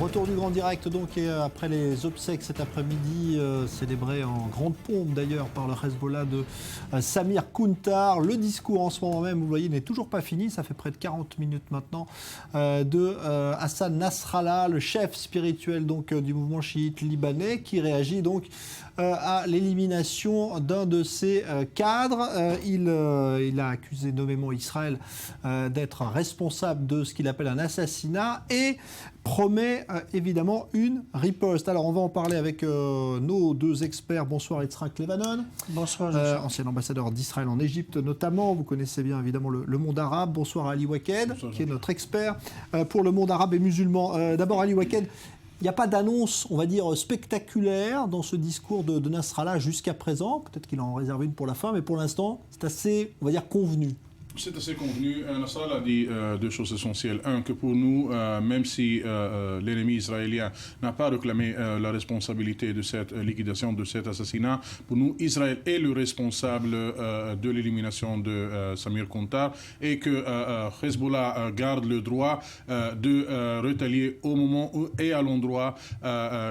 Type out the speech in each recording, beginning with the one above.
Retour du grand direct donc et après les obsèques cet après-midi célébrés en grande pompe d'ailleurs par le Hezbollah de Samir Kountar. Le discours en ce moment même, vous voyez, n'est toujours pas fini, ça fait près de 40 minutes maintenant, de Hassan Nasrallah, le chef spirituel donc du mouvement chiite libanais, qui réagit donc à l'élimination d'un de ses cadres. Il a accusé nommément Israël d'être responsable de ce qu'il appelle un assassinat et promet évidemment une riposte. Alors on va en parler avec nos deux experts. Bonsoir Yitzhak Levanon. Bonsoir. Ancien ambassadeur d'Israël en Égypte notamment. Vous connaissez bien évidemment le monde arabe. Bonsoir Ali Waked, qui est notre expert pour le monde arabe et musulman. D'abord Ali Waked, il n'y a pas d'annonce, on va dire, spectaculaire dans ce discours de Nasrallah jusqu'à présent. Peut-être qu'il en réserve une pour la fin, mais pour l'instant, c'est assez, on va dire, convenu. C'est assez convenu. Nasrallah a dit deux choses essentielles. Un, que pour nous, même si l'ennemi israélien n'a pas réclamé la responsabilité de cette liquidation, de cet assassinat, pour nous, Israël est le responsable de l'élimination de Samir Kountar et que Hezbollah garde le droit de retalier au moment et à l'endroit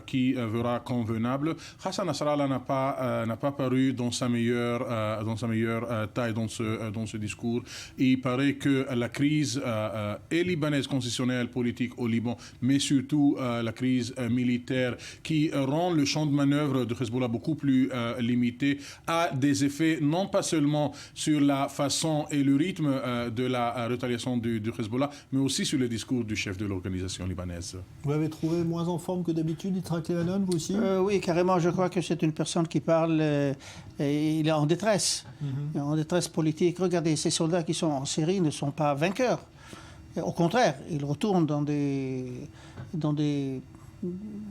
qui verra convenable. Hassan Nasrallah n'a pas paru dans sa meilleure taille dans ce discours. Il paraît que la crise est libanaise, constitutionnelle, politique au Liban, mais surtout la crise militaire qui rend le champ de manœuvre de Hezbollah beaucoup plus limité, a des effets non pas seulement sur la façon et le rythme de la retaliation du Hezbollah, mais aussi sur le discours du chef de l'organisation libanaise. Vous l'avez trouvé moins en forme que d'habitude, Yitzhak Levanon, vous aussi? Oui, carrément. Je crois que c'est une personne qui parle, et il est en détresse, en détresse politique. Regardez, ces soldats qui sont en Syrie ne sont pas vainqueurs. Et au contraire, ils retournent dans des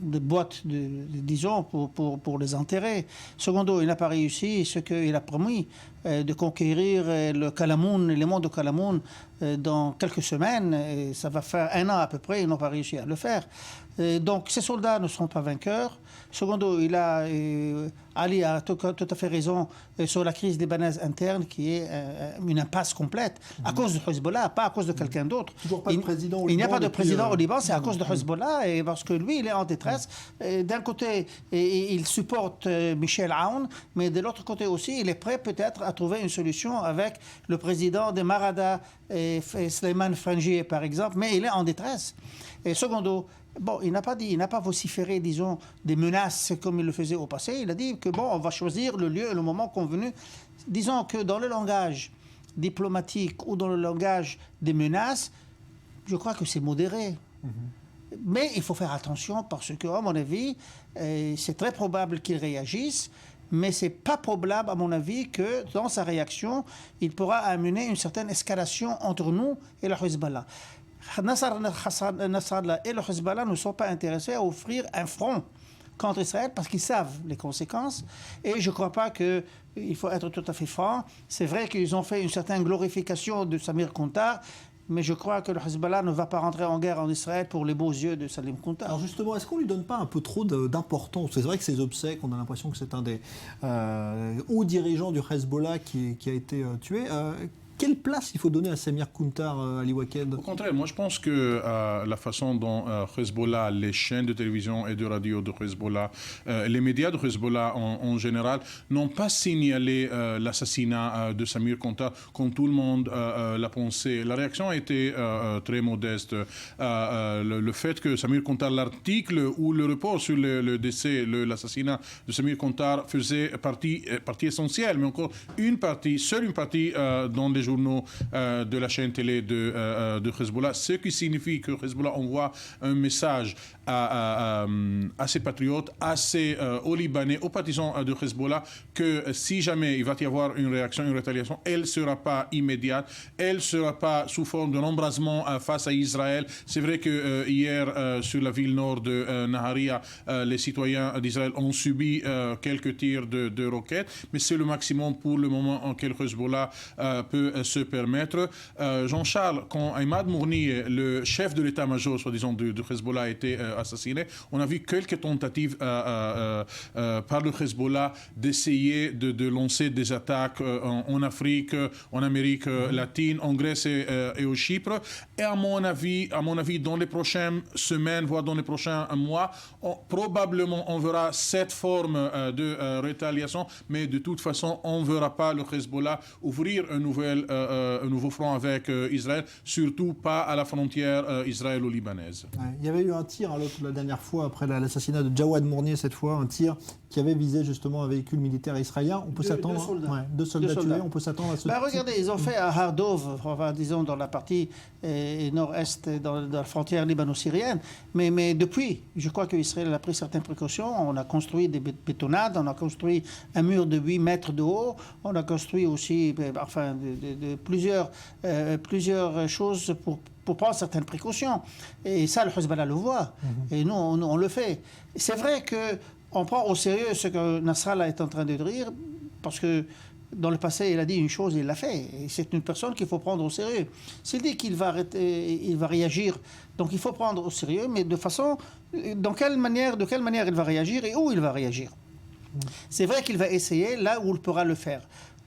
boîtes, disons, pour les enterrer. Secondo, il n'a pas réussi ce qu'il a promis, de conquérir le Kalamoun, les monts de Kalamoun, dans quelques semaines. Et ça va faire 1 an à peu près, ils n'ont pas réussi à le faire. Donc ces soldats ne sont pas vainqueurs. Secondo, Ali a tout à fait raison sur la crise libanaise interne qui est une impasse complète à cause de Hezbollah, pas à cause de quelqu'un d'autre. Toujours pas de président au Liban. Il n'y a pas de président au Liban, c'est à cause de Hezbollah et parce que lui, il est en détresse. D'un côté, il supporte Michel Aoun, mais de l'autre côté aussi, il est prêt peut-être à trouver une solution avec le président de Marada, Sleiman Frangieh par exemple, mais il est en détresse. Et secondo, bon, il n'a pas vociféré, disons, des menaces comme il le faisait au passé. Il a dit que, bon, on va choisir le lieu et le moment convenu. Disons que dans le langage diplomatique ou dans le langage des menaces, je crois que c'est modéré. Mais il faut faire attention parce que, à mon avis, c'est très probable qu'il réagisse, mais ce n'est pas probable, à mon avis, que dans sa réaction, il pourra amener une certaine escalation entre nous et le Hezbollah. Nasrallah et le Hezbollah ne sont pas intéressés à offrir un front contre Israël parce qu'ils savent les conséquences. Et je ne crois pas qu'il faut être tout à fait franc. C'est vrai qu'ils ont fait une certaine glorification de Samir Kountar, mais je crois que le Hezbollah ne va pas rentrer en guerre en Israël pour les beaux yeux de Salim Kountar. Alors justement, est-ce qu'on ne lui donne pas un peu trop d'importance? C'est vrai que ces obsèques, on a l'impression que c'est un des hauts dirigeants du Hezbollah qui a été tué. Quelle place il faut donner à Samir Kountar, Ali Waked? Au contraire, moi je pense que la façon dont Hezbollah, les chaînes de télévision et de radio de Hezbollah, les médias de Hezbollah en général, n'ont pas signalé l'assassinat de Samir Kountar comme tout le monde l'a pensé. La réaction a été très modeste. Le fait que Samir Kountar, l'article ou le report sur le décès, l'assassinat de Samir Kountar faisait partie essentielle, mais encore seule une partie dans les journaux de la chaîne télé de Hezbollah, ce qui signifie que Hezbollah envoie un message à ses patriotes, aux Libanais, aux partisans de Hezbollah, que si jamais il va y avoir une réaction, une rétaliation, elle ne sera pas immédiate, elle ne sera pas sous forme d'un embrasement face à Israël. C'est vrai que hier, sur la ville nord de Naharia, les citoyens d'Israël ont subi quelques tirs de roquettes, mais c'est le maximum pour le moment auquel Hezbollah peut se permettre. Jean-Charles, quand Ahmad Mourni, le chef de l'état-major, soi-disant, de Hezbollah, a été assassiné, on a vu quelques tentatives par le Hezbollah d'essayer de lancer des attaques en Afrique, en Amérique latine, en Grèce et au Chypre. Et à mon avis, dans les prochaines semaines, voire dans les prochains mois, probablement on verra cette forme de rétaliation, mais de toute façon, on ne verra pas le Hezbollah ouvrir un nouveau front avec Israël, surtout pas à la frontière israélo-libanaise. Ouais, il y avait eu un tir la dernière fois, après l'assassinat de Jawad Mourni, cette fois, un tir qui avait visé justement un véhicule militaire israélien. On peut s'attendre. Deux soldats tués, on peut s'attendre à ce tir. Regardez, ils ont fait à Hardov, disons dans la partie nord-est, dans la frontière libano-syrienne. Mais depuis, je crois qu'Israël a pris certaines précautions. On a construit des bétonnades, on a construit un mur de 8 mètres de haut, on a construit aussi plusieurs choses pour prendre certaines précautions. Et ça, le Hezbollah le voit. Et nous, on le fait. C'est vrai qu'on prend au sérieux ce que Nasrallah est en train de dire, parce que dans le passé, il a dit une chose, il l'a fait. Et c'est une personne qu'il faut prendre au sérieux. S'il dit qu'il va arrêter, il va réagir, donc il faut prendre au sérieux, mais de quelle manière il va réagir et où il va réagir. C'est vrai qu'il va essayer là où il pourra le faire.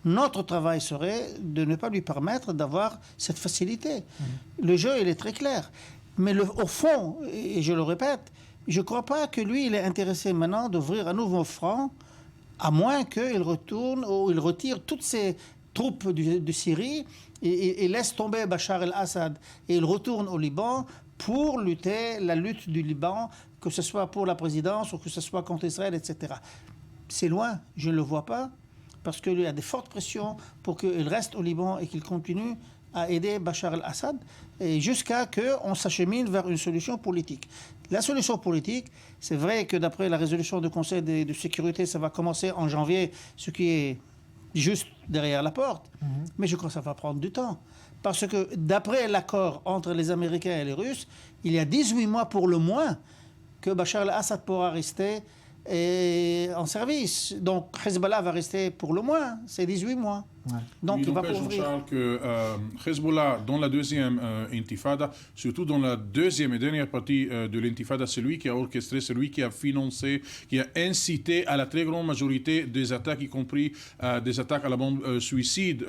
Notre travail serait de ne pas lui permettre d'avoir cette facilité. Le jeu, il est très clair. Mais au fond, et je le répète, je ne crois pas que lui, il est intéressé maintenant d'ouvrir un nouveau front, à moins qu'il retourne ou il retire toutes ses troupes de Syrie et laisse tomber Bachar el-Assad. Et il retourne au Liban pour la lutte du Liban, que ce soit pour la présidence ou que ce soit contre Israël, etc. C'est loin, je ne le vois pas, parce qu'il y a des fortes pressions pour qu'il reste au Liban et qu'il continue à aider Bachar el-Assad, jusqu'à qu'on s'achemine vers une solution politique. La solution politique, c'est vrai que d'après la résolution du Conseil de sécurité, ça va commencer en janvier, ce qui est juste derrière la porte. Mais je crois que ça va prendre du temps. Parce que d'après l'accord entre les Américains et les Russes, il y a 18 mois pour le moins que Bachar el-Assad pourra rester en service. Donc Hezbollah va rester pour le moins, c'est 18 mois. Ouais. Donc il va pas ouvrir. Jean-Charles, que Hezbollah, dans la deuxième intifada, surtout dans la deuxième et dernière partie de l'intifada, c'est lui qui a orchestré, c'est lui qui a financé, qui a incité à la très grande majorité des attaques, y compris des attaques à la bombe suicide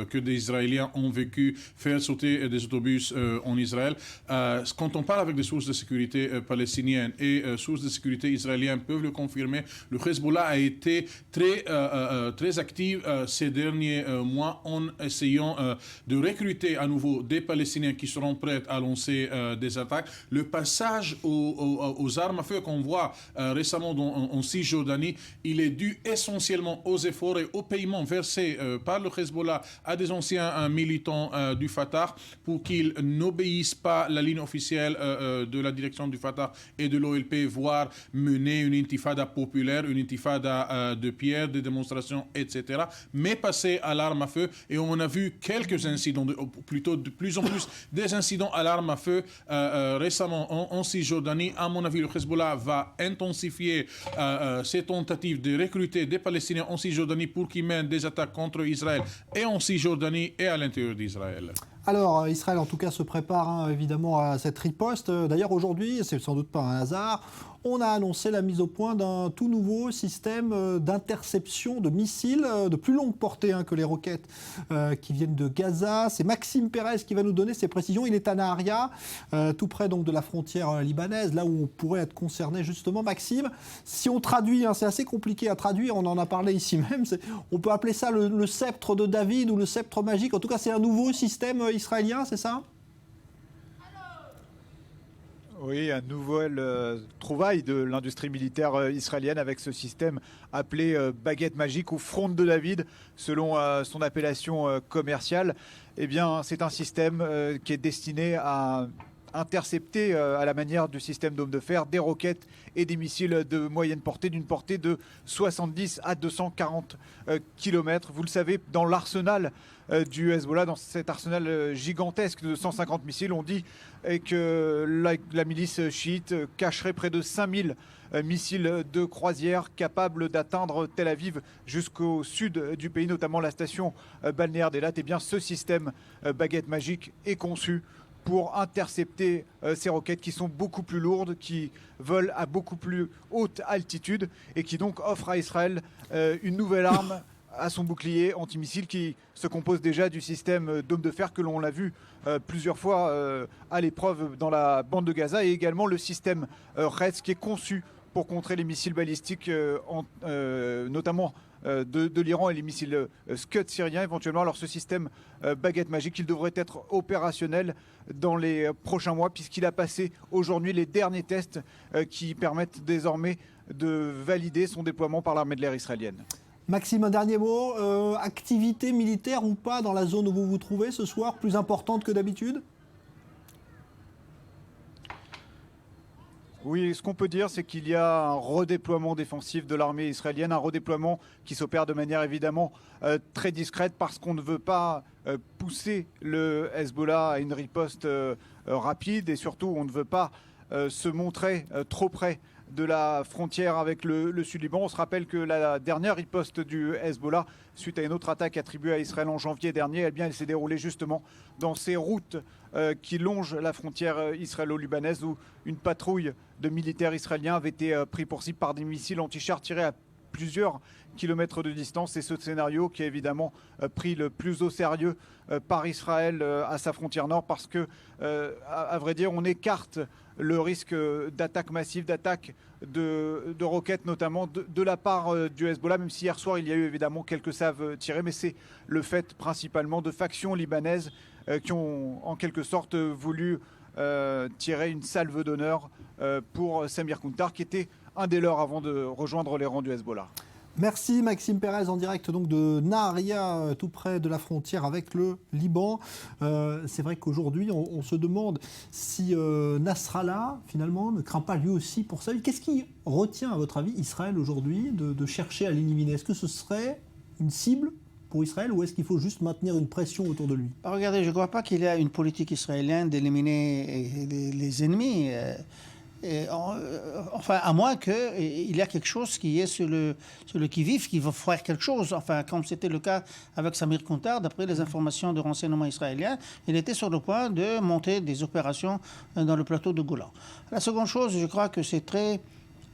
que des Israéliens ont vécu, faire sauter des autobus en Israël. Quand on parle avec des sources de sécurité palestiniennes et sources de sécurité israéliennes peuvent le confirmer, le Hezbollah a été très actif ces derniers mois en essayant de recruter à nouveau des Palestiniens qui seront prêts à lancer des attaques. Le passage aux armes à feu qu'on voit récemment en Cisjordanie, il est dû essentiellement aux efforts et aux paiements versés par le Hezbollah à des anciens militants du Fatah pour qu'ils n'obéissent pas à la ligne officielle de la direction du Fatah et de l'OLP, voire mener une intifada populaire, une intifada de pierre, de démonstrations, etc. Mais passer à l'arme à feu, et on a vu quelques incidents, plutôt de plus en plus des incidents à l'arme à feu récemment en Cisjordanie. À mon avis, le Hezbollah va intensifier ses tentatives de recruter des Palestiniens en Cisjordanie pour qu'ils mènent des attaques contre Israël et en Cisjordanie et à l'intérieur d'Israël. Alors, Israël, en tout cas, se prépare évidemment à cette riposte. D'ailleurs, aujourd'hui, c'est sans doute pas un hasard, on a annoncé la mise au point d'un tout nouveau système d'interception de missiles de plus longue portée que les roquettes qui viennent de Gaza. C'est Maxime Pérez qui va nous donner ces précisions. Il est à Nahariya, tout près donc de la frontière libanaise, là où on pourrait être concerné justement. Maxime, si on traduit, c'est assez compliqué à traduire, on en a parlé ici même, on peut appeler ça le sceptre de David ou le sceptre magique. En tout cas, c'est un nouveau système israélien, c'est ça ? Oui, une nouvelle trouvaille de l'industrie militaire israélienne avec ce système appelé baguette magique ou fronde de David, selon son appellation commerciale. Eh bien, c'est un système qui est destiné à intercepter à la manière du système Dôme de fer des roquettes et des missiles de moyenne portée d'une portée de 70 à 240 km. Vous le savez, dans l'arsenal du Hezbollah, dans cet arsenal gigantesque de 150 missiles, on dit que la milice chiite cacherait près de 5000 missiles de croisière capables d'atteindre Tel Aviv jusqu'au sud du pays, notamment la station balnéaire d'Elat. Et bien ce système baguette magique est conçu pour intercepter ces roquettes qui sont beaucoup plus lourdes, qui volent à beaucoup plus haute altitude et qui donc offrent à Israël une nouvelle arme à son bouclier antimissile qui se compose déjà du système Dôme de fer que l'on l'a vu plusieurs fois à l'épreuve dans la bande de Gaza, et également le système Retz qui est conçu pour contrer les missiles balistiques, notamment de l'Iran, et les missiles Scud syriens éventuellement. Alors ce système baguette magique, il devrait être opérationnel dans les prochains mois, puisqu'il a passé aujourd'hui les derniers tests qui permettent désormais de valider son déploiement par l'armée de l'air israélienne. Maxime, un dernier mot. Activité militaire ou pas dans la zone où vous vous trouvez ce soir, plus importante que d'habitude ? Oui, ce qu'on peut dire, c'est qu'il y a un redéploiement défensif de l'armée israélienne, un redéploiement qui s'opère de manière évidemment très discrète, parce qu'on ne veut pas pousser le Hezbollah à une riposte rapide, et surtout on ne veut pas se montrer trop près de la frontière avec le Sud-Liban. On se rappelle que la dernière riposte du Hezbollah, suite à une autre attaque attribuée à Israël en janvier dernier, elle s'est déroulée justement dans ces routes qui longent la frontière israélo-libanaise, où une patrouille de militaires israéliens avait été pris pour cible par des missiles anti-chars tirés à plusieurs kilomètres de distance. C'est ce scénario qui est évidemment pris le plus au sérieux par Israël à sa frontière nord, parce que, à vrai dire, on écarte le risque d'attaque massive, d'attaque de roquettes notamment de la part du Hezbollah, même si hier soir il y a eu évidemment quelques salves tirées, mais c'est le fait principalement de factions libanaises qui ont en quelque sorte voulu tirer une salve d'honneur pour Samir Kountar, qui était un des leurs avant de rejoindre les rangs du Hezbollah. Merci Maxime Pérez, en direct donc de Nahariya, tout près de la frontière avec le Liban. C'est vrai qu'aujourd'hui, on se demande si Nasrallah, finalement, ne craint pas lui aussi pour sa vie. Qu'est-ce qui retient, à votre avis, Israël aujourd'hui de chercher à l'éliminer ? Est-ce que ce serait une cible pour Israël, ou est-ce qu'il faut juste maintenir une pression autour de lui ? Regardez, je ne crois pas qu'il y a une politique israélienne d'éliminer les ennemis. Enfin, à moins qu'il y a quelque chose qui est sur le qui-vive, qui va faire quelque chose. Enfin, comme c'était le cas avec Samir Kountar, d'après les informations de renseignement israélien, il était sur le point de monter des opérations dans le plateau de Golan. La seconde chose, je crois que c'est très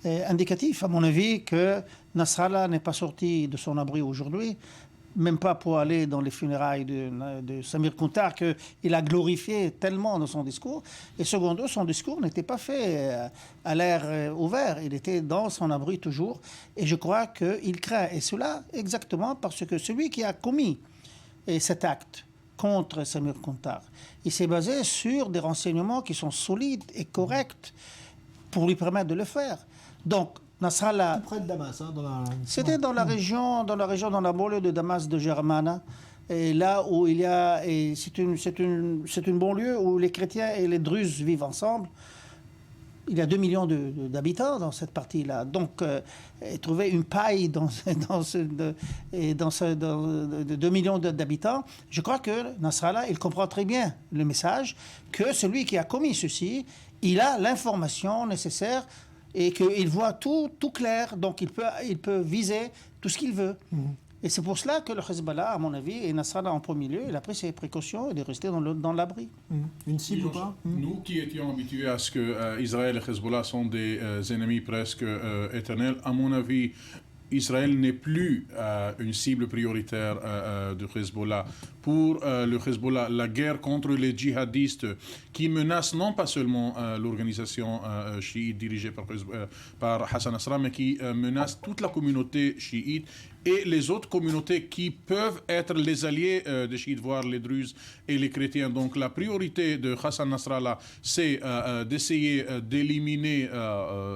indicatif, à mon avis, que Nasrallah n'est pas sorti de son abri aujourd'hui, même pas pour aller dans les funérailles de Samir Kountar, qu'il a glorifié tellement dans son discours. Et secondo, son discours n'était pas fait à l'air ouvert, il était dans son abri toujours. Et je crois qu'il craint, et cela exactement parce que celui qui a commis cet acte contre Samir Kountar, il s'est basé sur des renseignements qui sont solides et corrects pour lui permettre de le faire. Donc, Nasrallah, tout près de Damas, c'était dans la région, dans la banlieue de Damas de Germana, et là où il y a, et c'est une banlieue où les chrétiens et les druzes vivent ensemble. Il y a 2 millions d'habitants dans cette partie-là. Donc, trouver une paille dans 2 millions d'habitants, je crois que Nasrallah, il comprend très bien le message que celui qui a commis ceci, il a l'information nécessaire et qu'il voit tout clair, donc il peut viser tout ce qu'il veut. Et c'est pour cela que le Hezbollah, à mon avis, et Nasrallah en premier lieu, il a pris ses précautions et est resté dans l'abri. Une cible ou pas ? Nous qui étions habitués à ce que Israël et Hezbollah sont des ennemis presque éternels, à mon avis, Israël n'est plus une cible prioritaire de Hezbollah. Pour le Hezbollah, la guerre contre les djihadistes qui menacent non pas seulement l'organisation chiite dirigée par Hassan Nasrallah, mais qui menacent toute la communauté chiite et les autres communautés qui peuvent être les alliés des chiites, voire les druzes et les chrétiens. Donc la priorité de Hassan Nasrallah, c'est d'essayer d'éliminer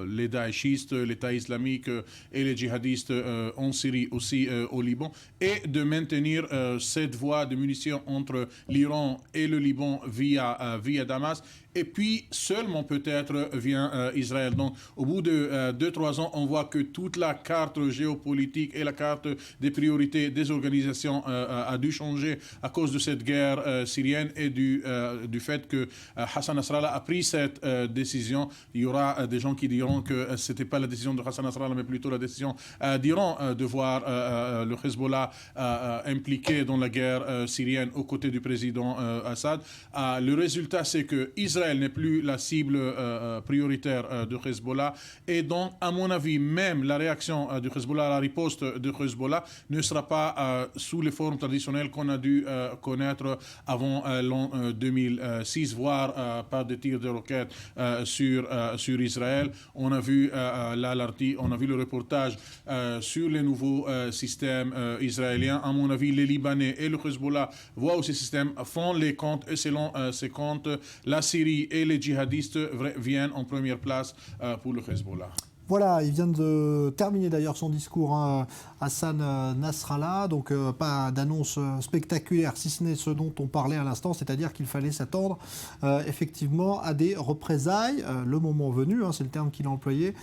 les daïchistes, l'État islamique et les djihadistes en Syrie, aussi au Liban, et de maintenir cette voie de de munitions entre l'Iran et le Liban via Damas. Et puis seulement peut-être vient Israël. Donc au bout de 2-3 ans, on voit que toute la carte géopolitique et la carte des priorités des organisations a dû changer à cause de cette guerre syrienne et du fait que Hassan Nasrallah a pris cette décision. Il y aura des gens qui diront que ce n'était pas la décision de Hassan Nasrallah, mais plutôt la décision d'Iran de voir le Hezbollah impliqué dans la guerre syrienne aux côtés du président Assad. Le résultat, c'est que Israël n'est plus la cible prioritaire de Hezbollah. Et donc, à mon avis, même la réaction du Hezbollah, la riposte de Hezbollah, ne sera pas sous les formes traditionnelles qu'on a dû connaître avant l'an 2006, voire par des tirs de roquettes sur Israël. On a vu on a vu le reportage sur les nouveaux systèmes israéliens. À mon avis, les Libanais et le Hezbollah voient où ces systèmes font les comptes, et selon ces comptes, la Syrie et les djihadistes viennent en première place pour le Hezbollah. Voilà, il vient de terminer d'ailleurs son discours, hein, Hassan Nasrallah, donc pas d'annonce spectaculaire, si ce n'est ce dont on parlait à l'instant, c'est-à-dire qu'il fallait s'attendre effectivement à des représailles, le moment venu, hein, c'est le terme qu'il a employé,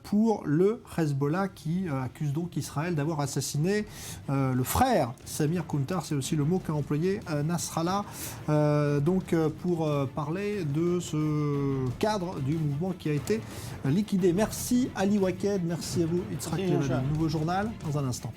pour le Hezbollah qui accuse donc Israël d'avoir assassiné le frère Samir Kuntar, c'est aussi le mot qu'a employé Nasrallah, pour parler de ce cadre du mouvement qui a été liquidé. Merci Ali Waked, merci à vous Yitzhak Levin. Nouveau journal dans un instant.